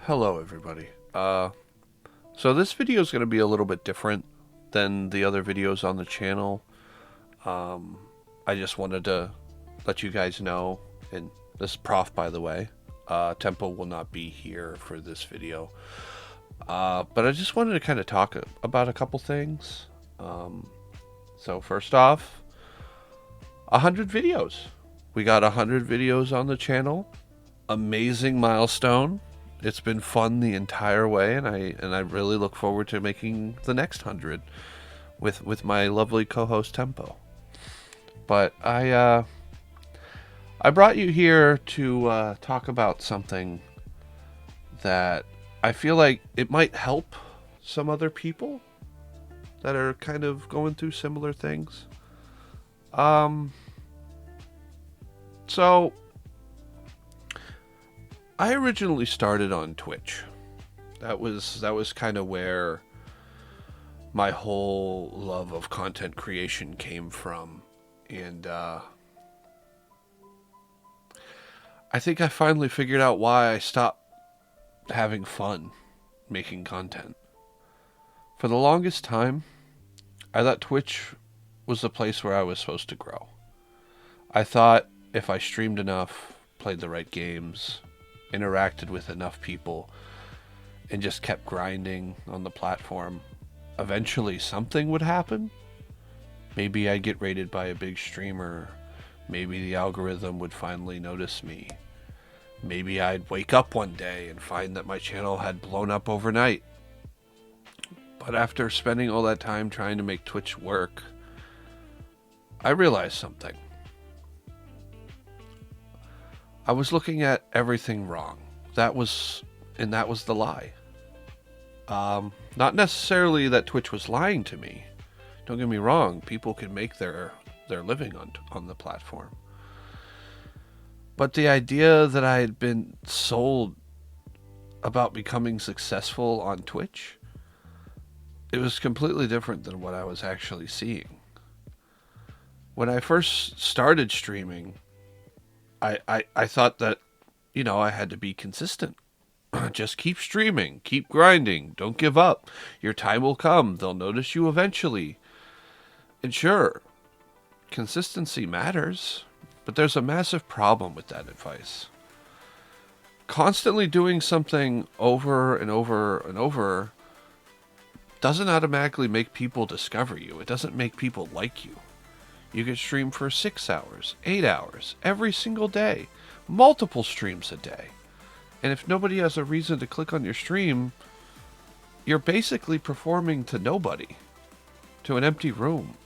Hello, everybody. So this video is going to be a little bit different than the other videos on the channel. I just wanted to let you guys know, and this is Prof, by the way. Tempo will not be here for this video. But I just wanted to kind of talk about a couple things. So first off, 100 videos. We got 100 videos on the channel. Amazing milestone. It's been fun the entire way, and I really look forward to making the next 100 with my lovely co-host Tempo. But I brought you here to talk about something that I feel like it might help some other people that are kind of going through similar things. So I originally started on Twitch. That was kind of where my whole love of content creation came from, and I think I finally figured out why I stopped having fun making content. For the longest time, I thought Twitch was the place where I was supposed to grow. I thought if I streamed enough, played the right games, interacted with enough people, and just kept grinding on the platform, eventually something would happen. Maybe I'd get rated by a big streamer. Maybe the algorithm would finally notice me. Maybe I'd wake up one day and find that my channel had blown up overnight. But after spending all that time trying to make Twitch work, I realized something. I was looking at everything wrong. That was the lie. Not necessarily that Twitch was lying to me. Don't get me wrong. People can make their living on the platform. But the idea that I had been sold about becoming successful on Twitch, it was completely different than what I was actually seeing. When I first started streaming, I thought that, I had to be consistent. Just keep streaming, keep grinding, don't give up. Your time will come, they'll notice you eventually. And sure, consistency matters, but there's a massive problem with that advice. Constantly doing something over and over and over doesn't automatically make people discover you. It doesn't make people like you. You can stream for 6 hours, 8 hours, every single day, multiple streams a day. And if nobody has a reason to click on your stream, you're basically performing to nobody, to an empty room.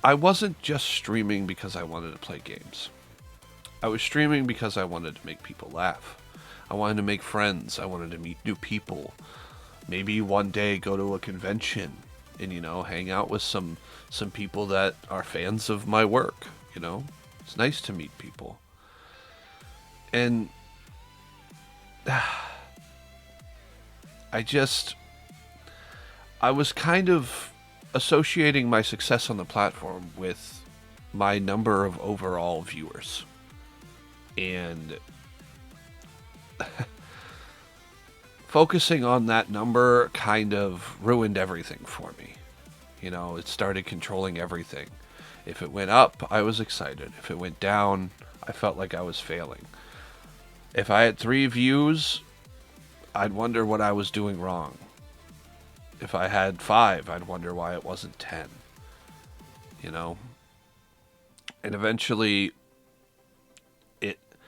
I wasn't just streaming because I wanted to play games. I was streaming because I wanted to make people laugh. I wanted to make friends. I wanted to meet new people. Maybe one day go to a convention and, hang out with some people that are fans of my work, It's nice to meet people. And I was kind of associating my success on the platform with my number of overall viewers. And focusing on that number kind of ruined everything for me. It started controlling everything. If it went up, I was excited. If it went down, I felt like I was failing. If I had 3 views, I'd wonder what I was doing wrong. If I had 5, I'd wonder why it wasn't 10. And eventually,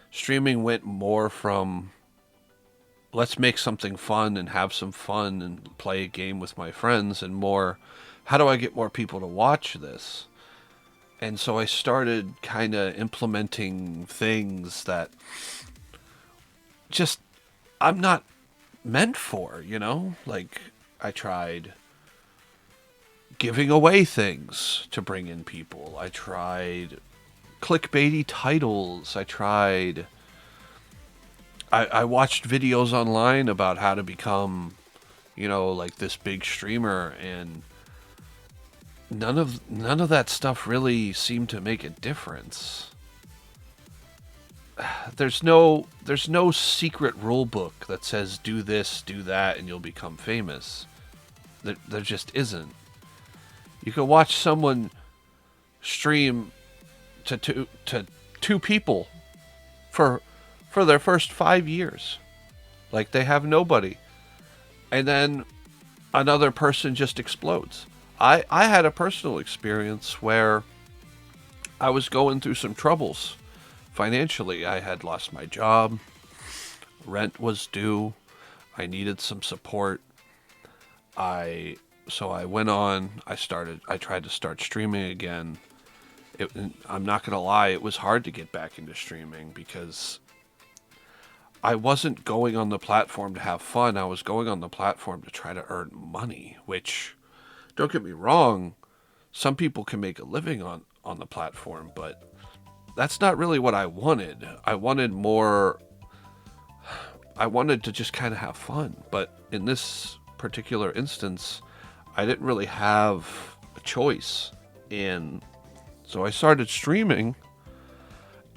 streaming went more from let's make something fun and have some fun and play a game with my friends, and more, how do I get more people to watch this? And so I started kind of implementing things that just I'm not meant for, Like, I tried giving away things to bring in people. I tried clickbaity titles. I watched videos online about how to become, like this big streamer, and none of that stuff really seemed to make a difference. there's no secret rule book that says do this, do that, and you'll become famous. There just isn't. You can watch someone stream to two people for their first 5 years, like they have nobody, and then another person just explodes. I had a personal experience where I was going through some troubles financially. I had lost my job, rent was due, I needed some support. So I went on. I tried to start streaming again. I'm not gonna lie, it was hard to get back into streaming because I wasn't going on the platform to have fun. I was going on the platform to try to earn money, which, don't get me wrong, some people can make a living on the platform, but that's not really what I wanted. I wanted more. I wanted to just kind of have fun, but in this particular instance, I didn't really have a choice. And so I started streaming,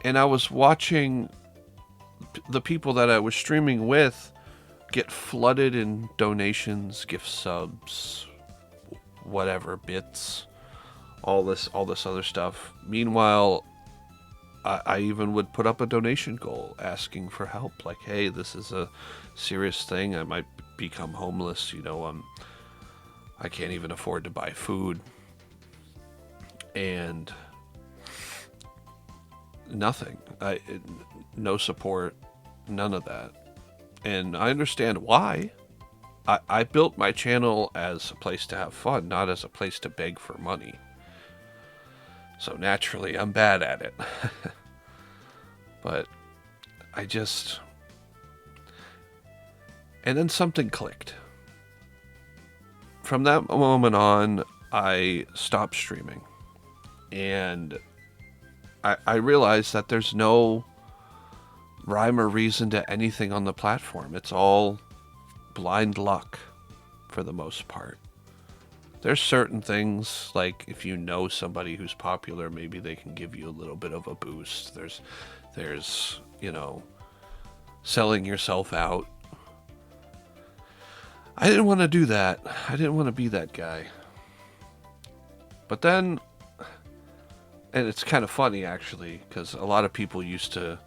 and I was watching the people that I was streaming with get flooded in donations, gift subs, whatever, bits, all this other stuff. Meanwhile, I even would put up a donation goal asking for help. Like, hey, this is a serious thing. I might become homeless. I can't even afford to buy food. And nothing. No support. None of that. And I understand why. I built my channel as a place to have fun, not as a place to beg for money. So naturally, I'm bad at it. But and then something clicked. From that moment on, I stopped streaming. And I realized that there's no rhyme or reason to anything on the platform. It's all blind luck for the most part. There's certain things, like if you know somebody who's popular, maybe they can give you a little bit of a boost. There's selling yourself out. I didn't want to do that. I didn't want to be that guy. But then, and it's kind of funny actually, because a lot of people used to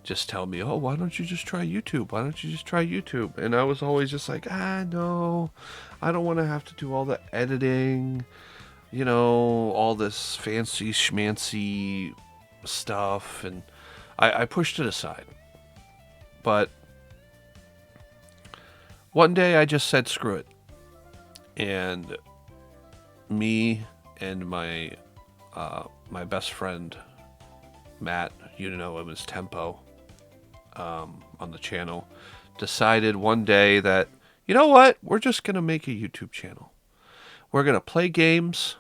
just tell me, oh, why don't you just try YouTube? Why don't you just try YouTube? And I was always just like, no, I don't want to have to do all the editing, all this fancy schmancy stuff. And I pushed it aside. But one day I just said, screw it. And me and my best friend, Matt, you know him as Tempo, on the channel, decided one day that, you know what, we're just going to make a YouTube channel. We're going to play games.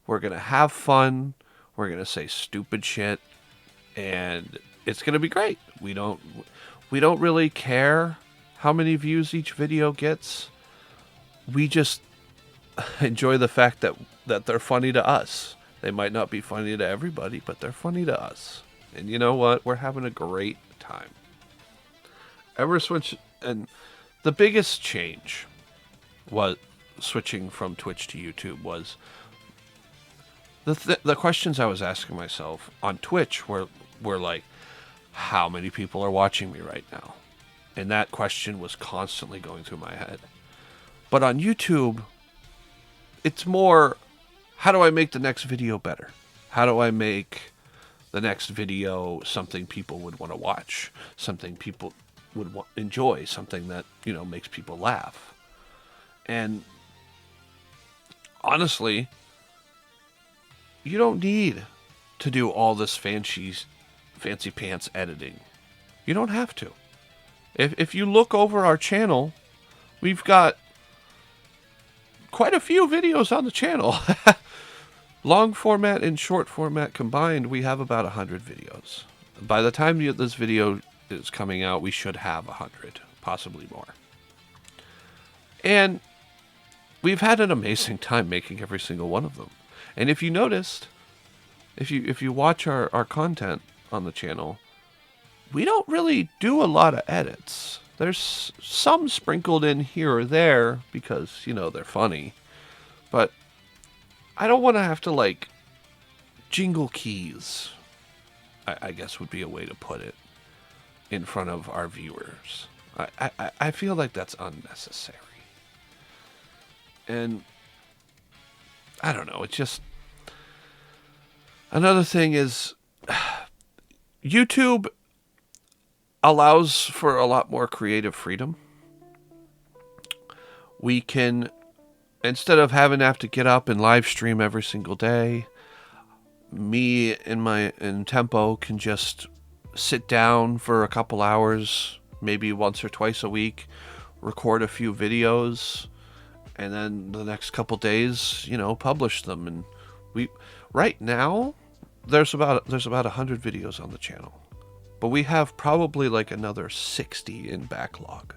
We're going to have fun. We're going to say stupid shit. And it's going to be great. We don't really care how many views each video gets. We just enjoy the fact that they're funny to us. They might not be funny to everybody, but they're funny to us. And you know what? We're having a great time. And the biggest change was switching from Twitch to YouTube was the questions I was asking myself on Twitch were like, how many people are watching me right now? And that question was constantly going through my head. But on YouTube, it's more, how do I make the next video better? How do I make the next video something people would want to watch? Something people would enjoy? Something that, makes people laugh? And honestly, you don't need to do all this fancy pants editing. You don't have to. If you look over our channel, we've got quite a few videos on the channel. Long format and short format combined, we have about 100 videos. By the time this video is coming out, we should have 100, possibly more. And we've had an amazing time making every single one of them. And if you noticed, if you watch our content on the channel, we don't really do a lot of edits. There's some sprinkled in here or there because, they're funny. But I don't want to have to, like, jingle keys, I guess would be a way to put it, in front of our viewers. I feel like that's unnecessary. And I don't know, it's just... Another thing is, YouTube allows for a lot more creative freedom. We can, instead of having to have to get up and live stream every single day, me in Tempo can just sit down for a couple hours, maybe once or twice a week, record a few videos, and then the next couple days, publish them. And right now, there's about 100 videos on the channel, but we have probably like another 60 in backlog.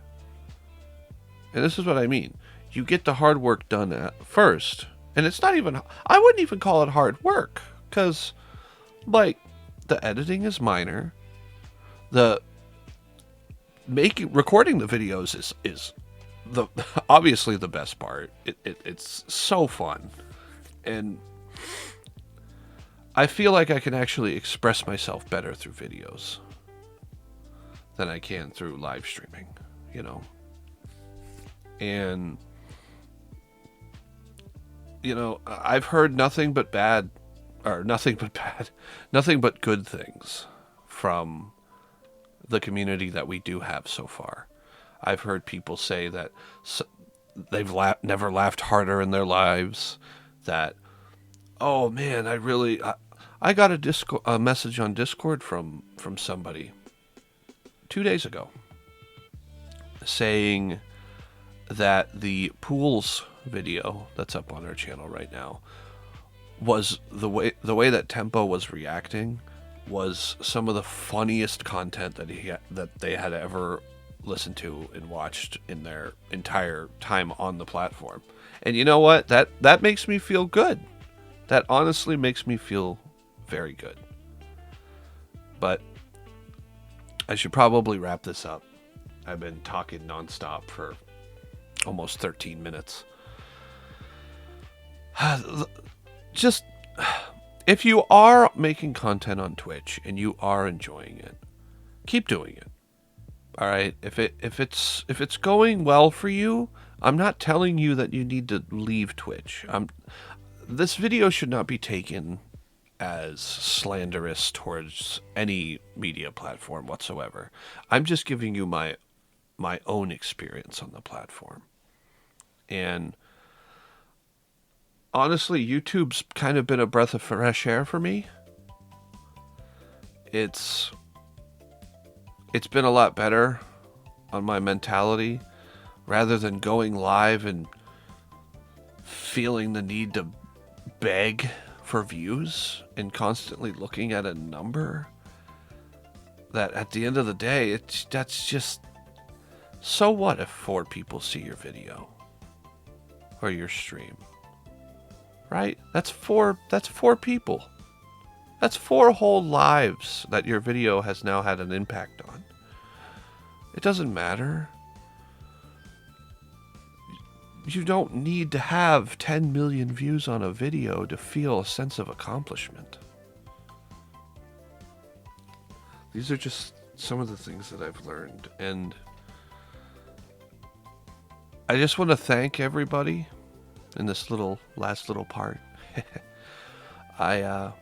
And this is what I mean. You get the hard work done at first, and it's not even, I wouldn't even call it hard work, because, like, the editing is minor. The recording the videos is the obviously the best part. It's so fun, and I feel like I can actually express myself better through videos than I can through live streaming, And I've heard nothing but good things from the community that we do have so far. I've heard people say that they've never laughed harder in their lives. That, oh man, I got a message on Discord from somebody 2 days ago saying that the pools video that's up on our channel right now was the way that Tempo was reacting was some of the funniest content that they had ever listened to and watched in their entire time on the platform. And you know what? That makes me feel good. That honestly makes me feel very good. But I should probably wrap this up. I've been talking nonstop for almost 13 minutes. Just, if you are making content on Twitch and you are enjoying it, keep doing it. All right? If it's going well for you, I'm not telling you that you need to leave Twitch. This video should not be taken as slanderous towards any media platform whatsoever. I'm just giving you my own experience on the platform. And honestly, YouTube's kind of been a breath of fresh air for me. It's been a lot better on my mentality, rather than going live and feeling the need to beg for views and constantly looking at a number that at the end of the day, that's just, so what if 4 people see your video or your stream? Right? That's four people. That's 4 whole lives that your video has now had an impact on. It doesn't matter. You don't need to have 10 million views on a video to feel a sense of accomplishment. These are just some of the things that I've learned, and I just want to thank everybody in this last little part. I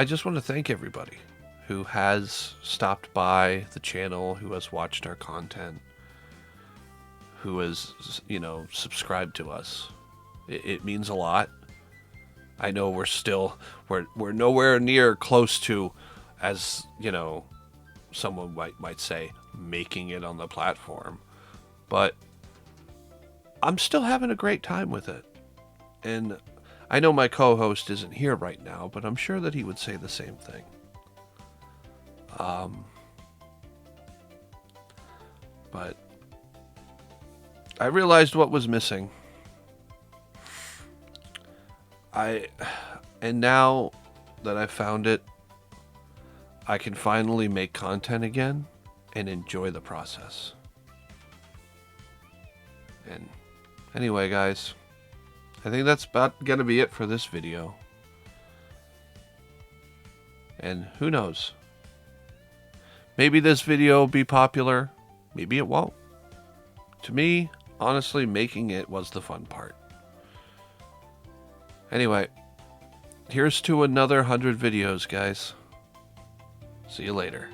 just want to thank everybody who has stopped by the channel, who has watched our content, who has, subscribed to us. It means a lot. I know we're nowhere near close to, as, someone might say, making it on the platform. But I'm still having a great time with it. And I know my co-host isn't here right now, but I'm sure that he would say the same thing. But I realized what was missing. And now that I've found it, I can finally make content again and enjoy the process. And anyway, guys, I think that's about going to be it for this video. And who knows? Maybe this video will be popular. Maybe it won't. To me, honestly, making it was the fun part. Anyway, here's to another 100 videos, guys. See you later.